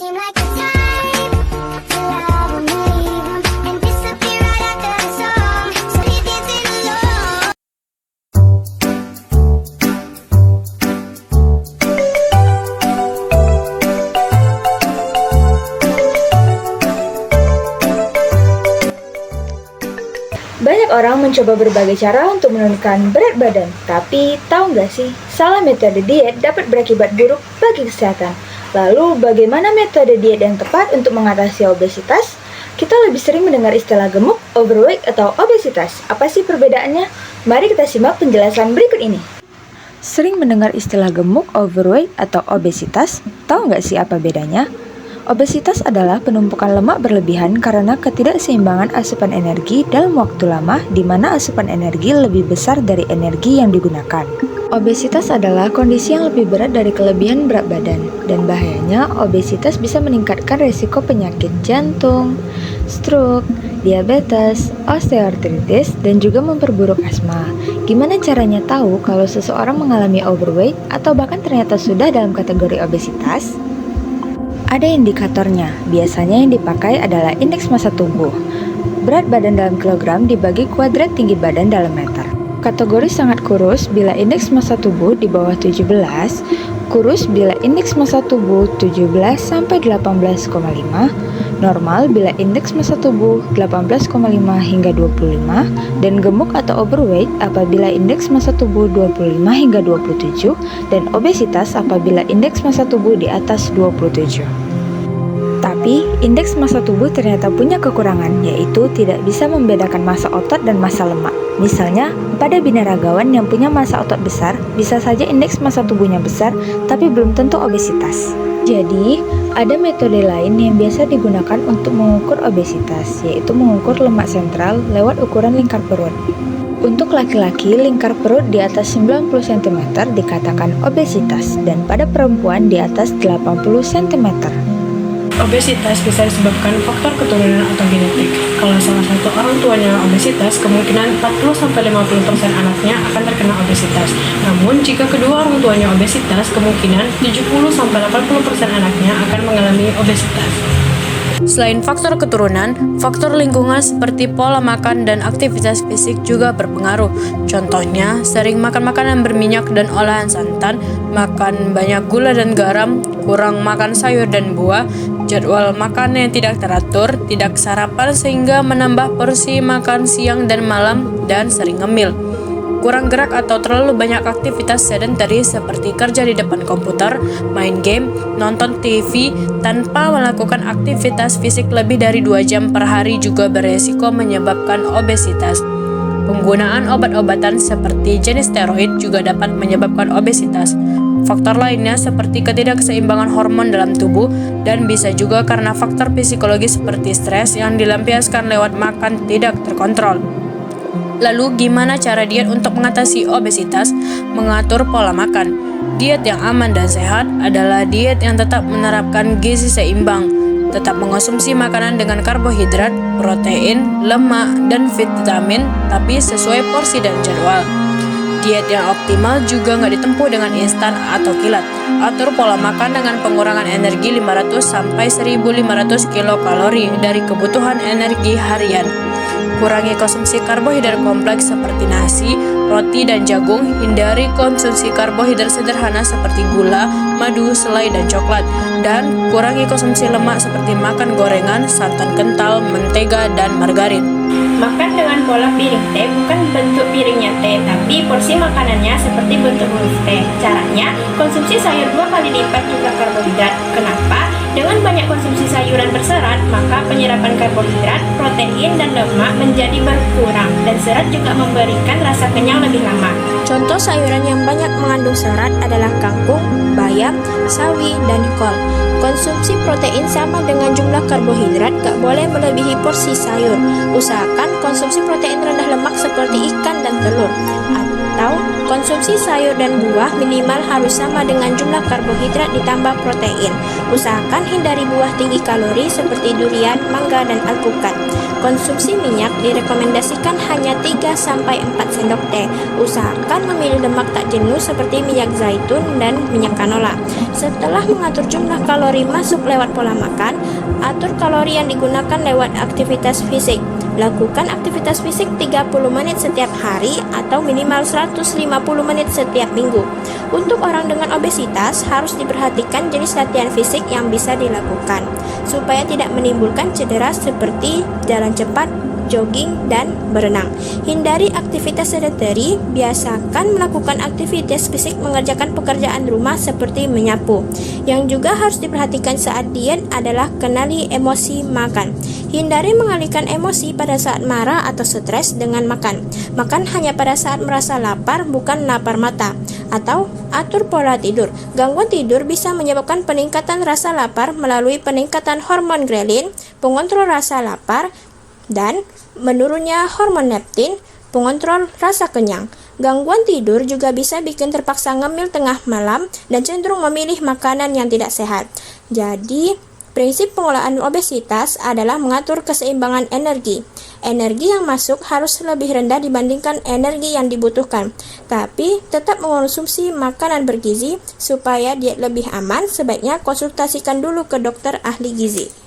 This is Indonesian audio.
seem like the time to love and leave 'em and disappear right after the song. So you're dancing alone. Banyak orang mencoba berbagai cara untuk menurunkan berat badan, tapi tahu nggak sih, salah metode diet dapat berakibat buruk bagi kesehatan. Lalu, bagaimana metode diet yang tepat untuk mengatasi obesitas? Kita lebih sering mendengar istilah gemuk, overweight, atau obesitas. Apa sih perbedaannya? Mari kita simak penjelasan berikut ini. Sering mendengar istilah gemuk, overweight, atau obesitas? Tahu nggak sih apa bedanya? Obesitas adalah penumpukan lemak berlebihan karena ketidakseimbangan asupan energi dalam waktu lama, di mana asupan energi lebih besar dari energi yang digunakan. Obesitas adalah kondisi yang lebih berat dari kelebihan berat badan, dan bahayanya obesitas bisa meningkatkan risiko penyakit jantung, stroke, diabetes, osteoartritis, dan juga memperburuk asma. Gimana caranya tahu kalau seseorang mengalami overweight atau bahkan ternyata sudah dalam kategori obesitas? Ada indikatornya, biasanya yang dipakai adalah indeks massa tubuh. Berat badan dalam kilogram dibagi kuadrat tinggi badan dalam meter. Kategori sangat kurus bila indeks massa tubuh di bawah 17, kurus bila indeks massa tubuh 17 sampai 18,5, normal bila indeks massa tubuh 18,5 hingga 25, dan gemuk atau overweight apabila indeks massa tubuh 25 hingga 27, dan obesitas apabila indeks massa tubuh di atas 27. Tapi, indeks massa tubuh ternyata punya kekurangan, yaitu tidak bisa membedakan massa otot dan massa lemak. Misalnya, pada binaragawan yang punya massa otot besar, bisa saja indeks massa tubuhnya besar, tapi belum tentu obesitas. Jadi, ada metode lain yang biasa digunakan untuk mengukur obesitas, yaitu mengukur lemak sentral lewat ukuran lingkar perut. Untuk laki-laki, lingkar perut di atas 90 cm dikatakan obesitas, dan pada perempuan di atas 80 cm. Obesitas bisa disebabkan faktor keturunan atau genetik. Kalau salah satu orang tuanya obesitas, kemungkinan 40-50% anaknya akan terkena obesitas. Namun, jika kedua orang tuanya obesitas, kemungkinan 70-80% anaknya akan mengalami obesitas. Selain faktor keturunan, faktor lingkungan seperti pola makan dan aktivitas fisik juga berpengaruh. Contohnya, sering makan makanan berminyak dan olahan santan, makan banyak gula dan garam, kurang makan sayur dan buah, jadwal makan yang tidak teratur, tidak sarapan sehingga menambah porsi makan siang dan malam, dan sering ngemil. Kurang gerak atau terlalu banyak aktivitas sedentary seperti kerja di depan komputer, main game, nonton TV, tanpa melakukan aktivitas fisik lebih dari 2 jam per hari juga beresiko menyebabkan obesitas. Penggunaan obat-obatan seperti jenis steroid juga dapat menyebabkan obesitas. Faktor lainnya seperti ketidakseimbangan hormon dalam tubuh, dan bisa juga karena faktor psikologis seperti stres yang dilampiaskan lewat makan tidak terkontrol. Lalu, gimana cara diet untuk mengatasi obesitas? Mengatur pola makan. Diet yang aman dan sehat adalah diet yang tetap menerapkan gizi seimbang, tetap mengonsumsi makanan dengan karbohidrat, protein, lemak, dan vitamin, tapi sesuai porsi dan jadwal. Diet yang optimal juga nggak ditempuh dengan instan atau kilat. Atur pola makan dengan pengurangan energi 500 sampai 1.500 kilokalori dari kebutuhan energi harian. Kurangi konsumsi karbohidrat kompleks seperti nasi, roti, dan jagung. Hindari konsumsi karbohidrat sederhana seperti gula, madu, selai, dan coklat. Dan kurangi konsumsi lemak seperti makan gorengan, santan kental, mentega, dan margarin. Makan dengan pola piring teh, bukan bentuk piringnya teh, tapi porsi makanannya seperti bentuk huruf T. Caranya, konsumsi sayur 2 kali lipat jumlah karbohidrat. Kenapa? Dengan banyak konsumsi sayuran berserat, maka penyerapan karbohidrat, protein, dan lemak menjadi berkurang, dan serat juga memberikan rasa kenyang lebih lama. Contoh sayuran yang banyak mengandung serat adalah kangkung, bayam, sawi, dan kol. Konsumsi protein sama dengan jumlah karbohidrat, gak boleh melebihi porsi sayur. Usahakan konsumsi protein rendah lemak seperti ikan dan telur. atau konsumsi sayur dan buah minimal harus sama dengan jumlah karbohidrat ditambah protein. Usahakan hindari buah tinggi kalori seperti durian, mangga, dan alpukat. Konsumsi minyak direkomendasikan hanya 3-4 sendok teh. Usahakan memilih lemak tak jenuh seperti minyak zaitun dan minyak kanola. Setelah mengatur jumlah kalori masuk lewat pola makan, atur kalori yang digunakan lewat aktivitas fisik. Lakukan aktivitas fisik 30 menit setiap hari atau minimal 150 menit setiap minggu. Untuk orang dengan obesitas, harus diperhatikan jenis latihan fisik yang bisa dilakukan, supaya tidak menimbulkan cedera seperti jalan cepat, jogging, dan berenang. Hindari aktivitas sedentary, biasakan melakukan aktivitas fisik mengerjakan pekerjaan rumah seperti menyapu. Yang juga harus diperhatikan saat diet adalah kenali emosi makan. Hindari mengalihkan emosi pada saat marah atau stres dengan makan. Makan hanya pada saat merasa lapar, bukan lapar mata. Atau atur pola tidur. Gangguan tidur bisa menyebabkan peningkatan rasa lapar melalui peningkatan hormon grelin, pengontrol rasa lapar, dan menurunnya hormon leptin, pengontrol rasa kenyang. Gangguan tidur juga bisa bikin terpaksa ngemil tengah malam dan cenderung memilih makanan yang tidak sehat. Jadi, prinsip pengelolaan obesitas adalah mengatur keseimbangan energi. Energi yang masuk harus lebih rendah dibandingkan energi yang dibutuhkan. Tapi, tetap mengonsumsi makanan bergizi supaya diet lebih aman. Sebaiknya konsultasikan dulu ke dokter ahli gizi.